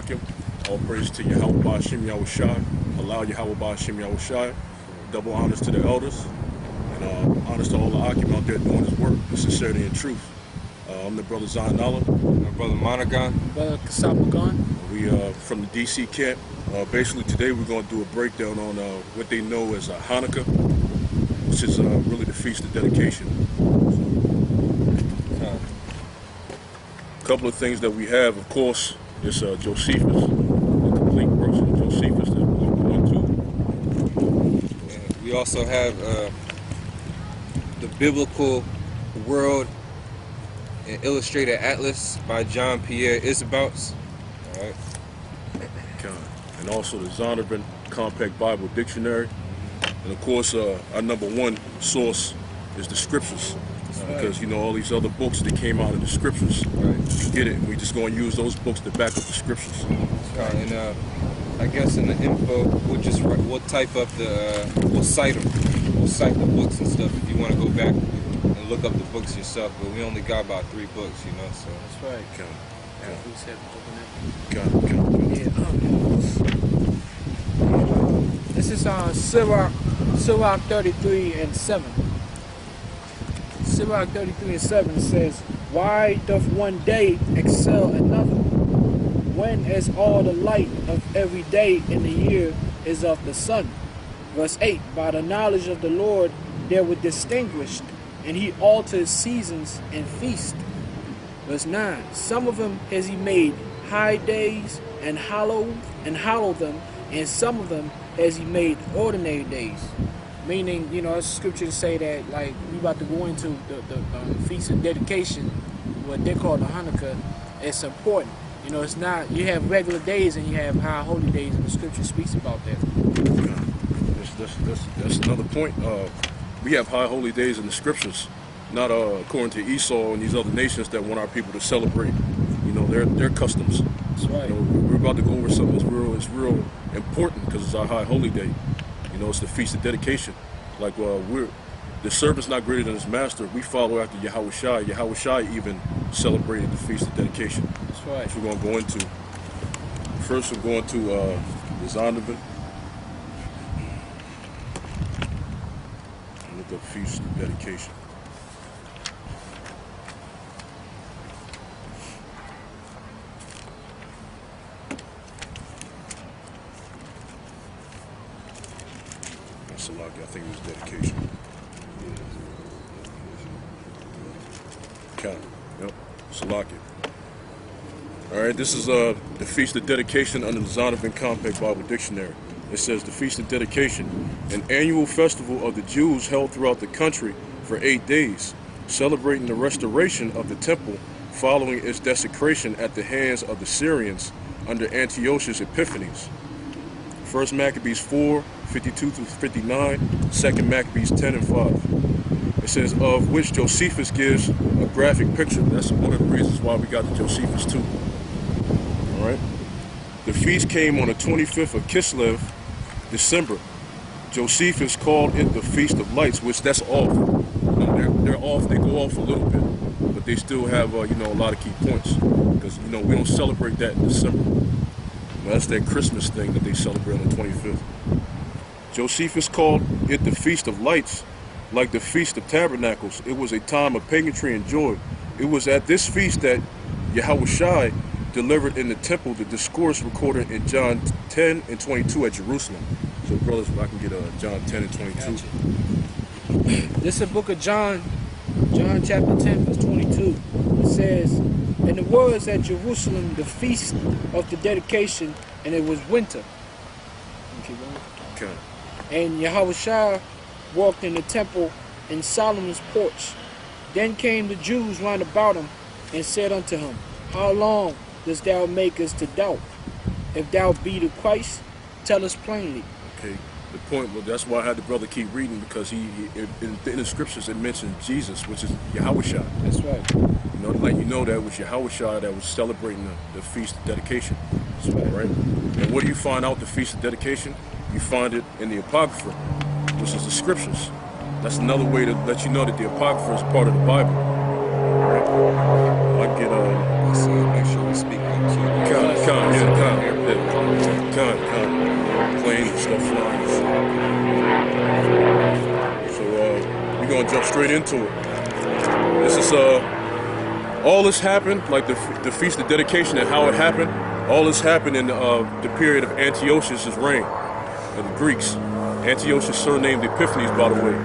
Akim. All praise to Yahweh Ba'Shem Yahushai. Allow Yahweh Ba'Shem Yahushai. Double honors to the elders. And honors to all the Akim out there doing his work with sincerity and truth. I'm the brother Zion Allah. My brother Monagon. Brother Kasapagan. We from the DC camp. Basically today we're going to do a breakdown on what they know as Hanukkah, which is really the Feast of Dedication. A couple of things that we have, of course, is Josephus, the complete person of Josephus that we're going to. We also have the Biblical World and Illustrated Atlas by John Pierre Isabouts. All right. And also the Zondervan Compact Bible Dictionary. And of course, our number one source is the scriptures. Because, you know, all these other books that came out of the scriptures, you get it. We're just going to use those books to back up the scriptures. And I guess in the info, we'll type up we'll cite them. We'll cite the books and stuff if you want to go back and look up the books yourself. But we only got about 3 books, you know, so. That's right. This is Sirach 33:7. Sirach 33:7 says, "Why doth one day excel another? When as all the light of every day in the year is of the sun." Verse 8, "By the knowledge of the Lord they were distinguished, and he alters seasons and feasts." Verse 9, "Some of them has he made high days and hallowed them, and some of them has he made ordinary days." Meaning, you know, it's scripture to say that, like, we about to go into the Feast of Dedication, what they call the Hanukkah. It's important. You know, it's not, you have regular days and you have high holy days, and the scripture speaks about that. That's another point. We have high holy days in the scriptures, not according to Esau and these other nations that want our people to celebrate, you know, their customs. That's right. You know, we're about to go over something that's real important because it's our high holy day. You know, it's the Feast of Dedication. Like, the servant's not greater than his master. We follow after Yahushai. Yahushai even celebrated the Feast of Dedication. That's right. Which we're going to go into. First, we're going to the Zondervan. Look up Feast of Dedication. Salaki, I think it was dedication. Okay, yep, Salaki. All right, this is the Feast of Dedication under the Zondervan Compact Bible Dictionary. It says the Feast of Dedication, an annual festival of the Jews held throughout the country for 8 days, celebrating the restoration of the temple following its desecration at the hands of the Syrians under Antiochus Epiphanes. 1 Maccabees 4:52-59, 2 Maccabees 10:5. It says, of which Josephus gives a graphic picture. That's one of the reasons why we got the Josephus too. All right. The feast came on the 25th of Kislev, December. Josephus called it the Feast of Lights, which that's off. You know, they're off. They go off a little bit, but they still have you know, a lot of key points because, you know, we don't celebrate that in December. That's that Christmas thing that they celebrate on the 25th. Josephus called it the Feast of Lights, like the Feast of Tabernacles. It was a time of pageantry and joy. It was at this feast that Yahushai delivered in the temple the discourse recorded in John 10:22 at Jerusalem. So, brothers, if I can get John 10:22. This is the book of John chapter 10, verse 22. It says, "And it was at Jerusalem the feast of the dedication, and it was winter." Okay. "And Yahushua walked in the temple in Solomon's porch. Then came the Jews round about him, and said unto him, How long dost thou make us to doubt? If thou be the Christ, tell us plainly." Okay. The point, well, that's why I had the brother keep reading, because in the scriptures it mentions Jesus, which is Yahushua. That's right. You know, like, you know, that was Yahushua that was celebrating the Feast of Dedication. That's right. And where do you find out the Feast of Dedication? You find it in the Apocrypha, which is the scriptures. That's another way to let you know that the Apocrypha is part of the Bible. Right? I get So make sure we speak on cue. Con. straight into it. This is all this happened, like the feast of dedication and how it happened. All this happened in the period of Antiochus' reign, of the Greeks. Antiochus, surnamed Epiphanes, by the way.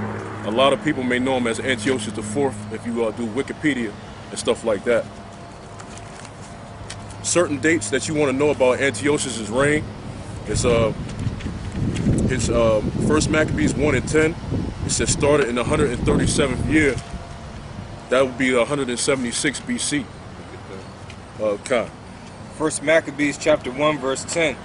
A lot of people may know him as Antiochus IV if you do Wikipedia and stuff like that. Certain dates that you want to know about Antiochus' reign is his First Maccabees 1 and 10. It says started in the 137th year. That would be 176 BC. Khan. First Maccabees chapter 1 verse 10.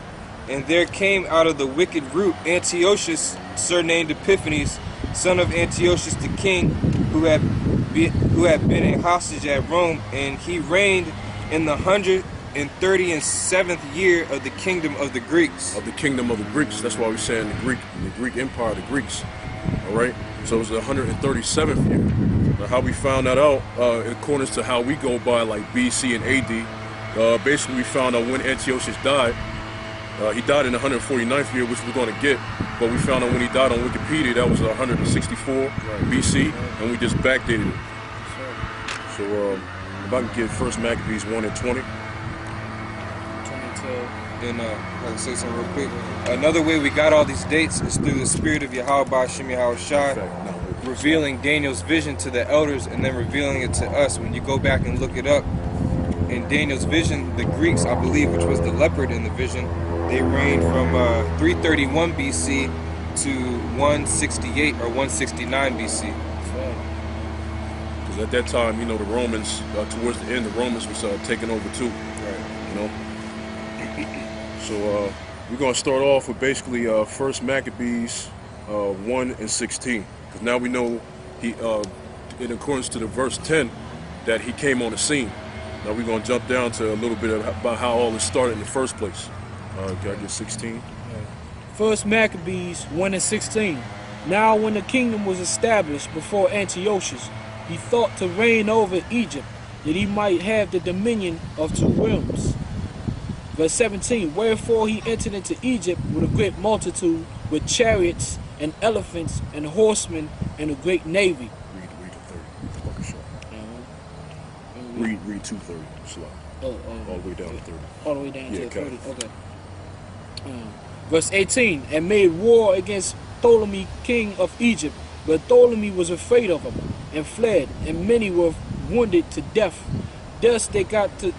And there came out of the wicked root Antiochus, surnamed Epiphanes, son of Antiochus the king, who had been a hostage at Rome, and he reigned in the 137th year of the kingdom of the Greeks. Of the kingdom of the Greeks. That's why we're saying the Greek Empire, the Greeks. All right. So it was the 137th year. Now, how we found that out, in accordance to how we go by like BC and AD. Basically, we found out when Antiochus died. He died in the 149th year, which we're going to get. But we found out when he died on Wikipedia, that was 164 BC, and we just backdated it. So if I can get First Maccabees 1 and 20. 22. And I can say something real quick. Another way we got all these dates is through the spirit of Yahweh Ba'Shem Yahweh Shai, revealing Daniel's vision to the elders and then revealing it to us. When you go back and look it up, in Daniel's vision, the Greeks, I believe, which was the leopard in the vision, they reigned from 331 BC to 168 or 169 BC. Because at that time, you know, the Romans, towards the end, the Romans was taking over too. Right. You know. So we're gonna start off with basically First Maccabees 1 and 16. Because now we know he, in accordance to the verse 10, that he came on the scene. Now we're gonna jump down to a little bit about how all this started in the first place. Can I get 16? First Maccabees 1 and 16. Now when the kingdom was established before Antiochus, he thought to reign over Egypt, that he might have the dominion of two realms. Verse 17. Wherefore he entered into Egypt with a great multitude, with chariots and elephants and horsemen and a great navy. Read to 30. Read 230. Slow. All the way down to 30. All the way down Yeah, to 30. okay. Okay. Verse 18. And made war against Ptolemy, king of Egypt, but Ptolemy was afraid of him and fled, and many were wounded to death. Thus they got the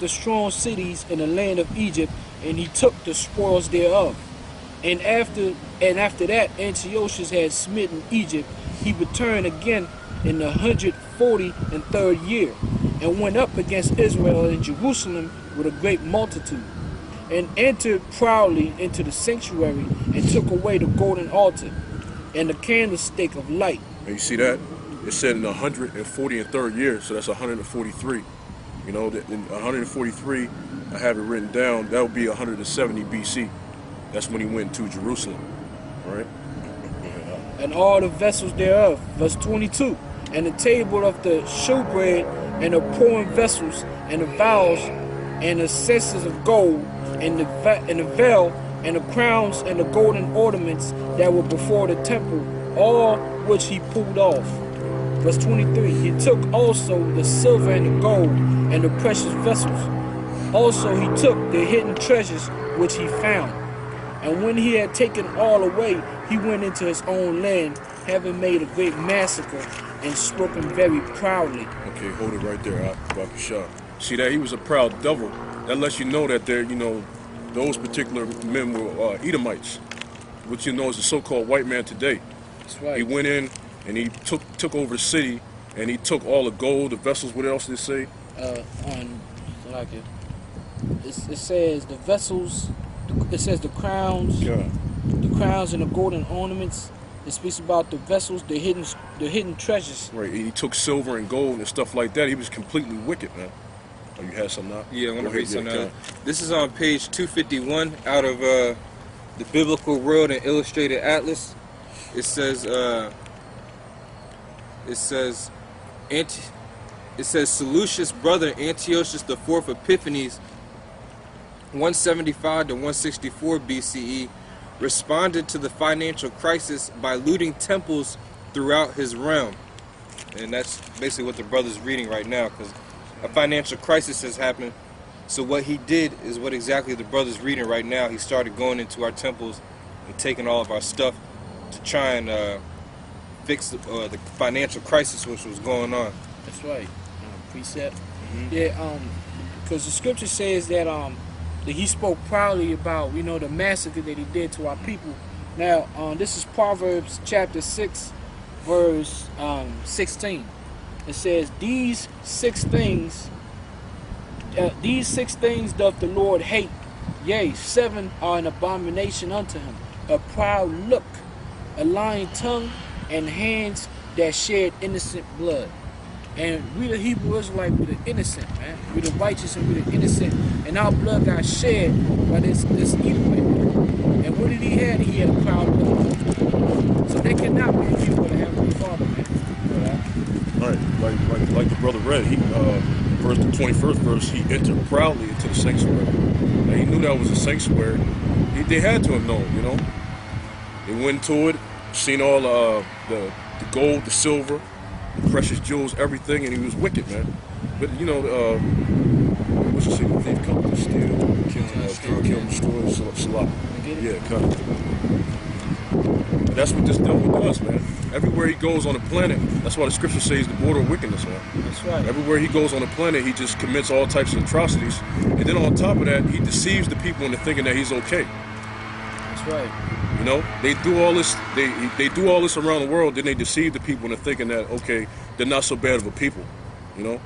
strong cities in the land of Egypt, and he took the spoils thereof. And after that Antiochus had smitten Egypt, he returned again in the 143rd year, and went up against Israel and Jerusalem with a great multitude, and entered proudly into the sanctuary, and took away the golden altar and the candlestick of light. And you see that? It said in the 143rd year, so that's 143. You know, in 143, I have it written down, that would be 170 BC. That's when he went to Jerusalem, right? And all the vessels thereof. Verse 22. And the table of the showbread, and the pouring vessels, and the vials, and the censers of gold, and the veil, and the crowns, and the golden ornaments that were before the temple, all which he pulled off. Verse 23. He took also the silver and the gold, and the precious vessels. Also he took the hidden treasures which he found. And when he had taken all away, he went into his own land, having made a great massacre, and spoken very proudly. Okay, hold it right there, Bakasha. See that? He was a proud devil. That lets you know that they're, you know, those particular men were Edomites, which you know is the so-called white man today. That's right. He went in and he took over the city, and he took all the gold, the vessels. What else did it say? It says the vessels. It says the crowns. Yeah. The crowns and the golden ornaments. It speaks about the vessels, the hidden treasures. Right. He took silver and gold and stuff like that. He was completely wicked, man. Oh, you had something now? Yeah, I want to read something yeah, out. This is on page 251 out of the Biblical World and Illustrated Atlas. It says Seleucus' brother Antiochus IV Epiphanes, 175 to 164 BCE, responded to the financial crisis by looting temples throughout his realm. And that's basically what the brother's reading right now, because a financial crisis has happened. So what he did is what exactly the brother's reading right now. He started going into our temples and taking all of our stuff to try and fix the financial crisis which was going on. That's right. Precept. Yeah, because the scripture says that that he spoke proudly about, you know, the massacre that he did to our people. Now, this is Proverbs chapter 6, verse 16. It says, These six things doth the Lord hate, yea, 7 are an abomination unto him: a proud look, a lying tongue, and hands that shed innocent blood. And we the Hebrew Israelites, we the innocent, man. We the righteous and we the innocent. And our blood got shed by this evil man. And what did he have? He had a proud look. So they cannot be the people of the Heavenly Father, man. All right, like the brother read, he verse the 21st verse, he entered proudly into the sanctuary. Now, he knew that was a sanctuary. They had to have known, you know. They went to it, seen all the gold, the silver, the precious jewels, everything, and he was wicked, man. But you know, what's the secret? They've come to steal, kill, destroy, slaughter. Yeah, cut it. But that's what this devil does, man. Everywhere he goes on the planet, that's why the scripture says the border of wickedness, man. That's right. Everywhere he goes on the planet, he just commits all types of atrocities, and then on top of that, he deceives the people into thinking that he's okay. That's right. You know, they do all this. They do all this around the world. Then they deceive the people into thinking that okay, they're not so bad of a people. You know.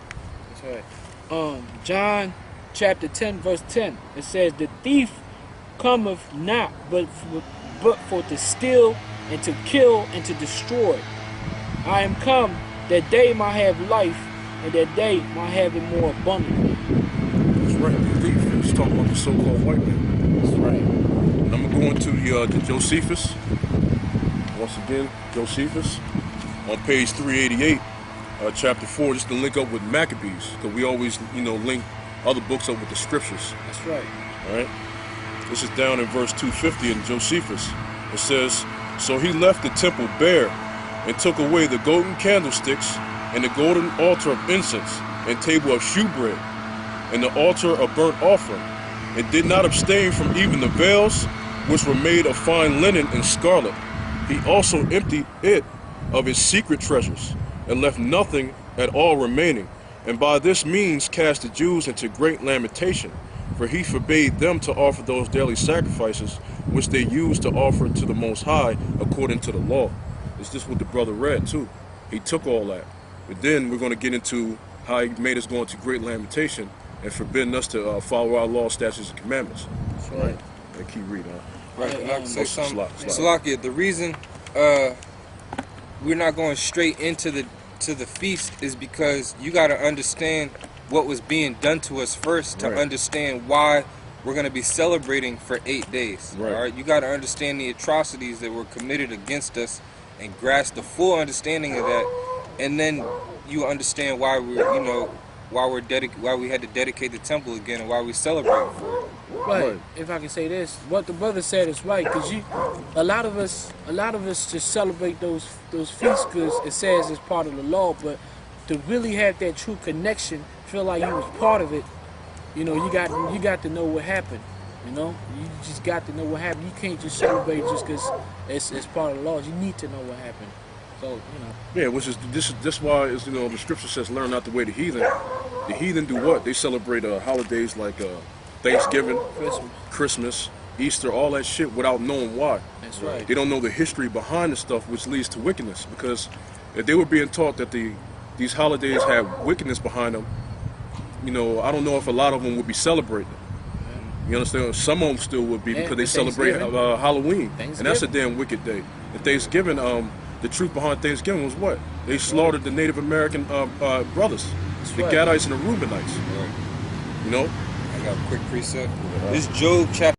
That's right. John chapter 10 verse 10. It says, "The thief cometh not but for to steal and to kill and to destroy. I am come that they might have life and that they might have it more abundantly." That's right. The thief is talking about the so-called white man. That's right. And I'm going to the Josephus. Once again, Josephus on page 388, chapter 4, just to link up with Maccabees, because we always, you know, link other books up with the scriptures. That's right. All right. This is down in verse 250 in Josephus. It says, "So he left the temple bare, and took away the golden candlesticks, and the golden altar of incense, and table of shewbread, and the altar of burnt offering, and did not abstain from even the veils, which were made of fine linen and scarlet. He also emptied it of its secret treasures, and left nothing at all remaining, and by this means cast the Jews into great lamentation, for he forbade them to offer those daily sacrifices which they used to offer to the Most High according to the law." It's just what the brother read too. He took all that. But then we're going to get into how he made us go into great lamentation and forbidding us to follow our law, statutes, and commandments. That's right. And keep reading, huh? Right, and I can say something. Slack. Salakia, the reason we're not going straight into the feast is because you got to understand what was being done to us first to understand why we're going to be celebrating for 8 days. Right. All right, you got to understand the atrocities that were committed against us and grasp the full understanding of that, and then you understand why why we had to dedicate the temple again and why we celebrate for it. Right. If I can say this, what the brother said is right, because a lot of us just celebrate those feasts because it says it's part of the law, but to really have that true connection, feel like you was part of it, you know, you got to know what happened. You know, you just got to know what happened. You can't just celebrate just because it's part of the laws. You need to know what happened. So, you know. Yeah, which is this why is, you know, the scripture says learn not the way of the heathen. The heathen do what? They celebrate holidays like Thanksgiving, Christmas, Easter, all that shit without knowing why. That's right. They don't know the history behind the stuff, which leads to wickedness. Because if they were being taught that these holidays have wickedness behind them, you know, I don't know if a lot of them would be celebrating. You understand? Some of them still would be because they celebrate Halloween, and that's a damn wicked day. And Thanksgiving, the truth behind Thanksgiving was what? They slaughtered the Native American brothers, the Gadites and the Reubenites. You know? I got a quick precept. This Job chapter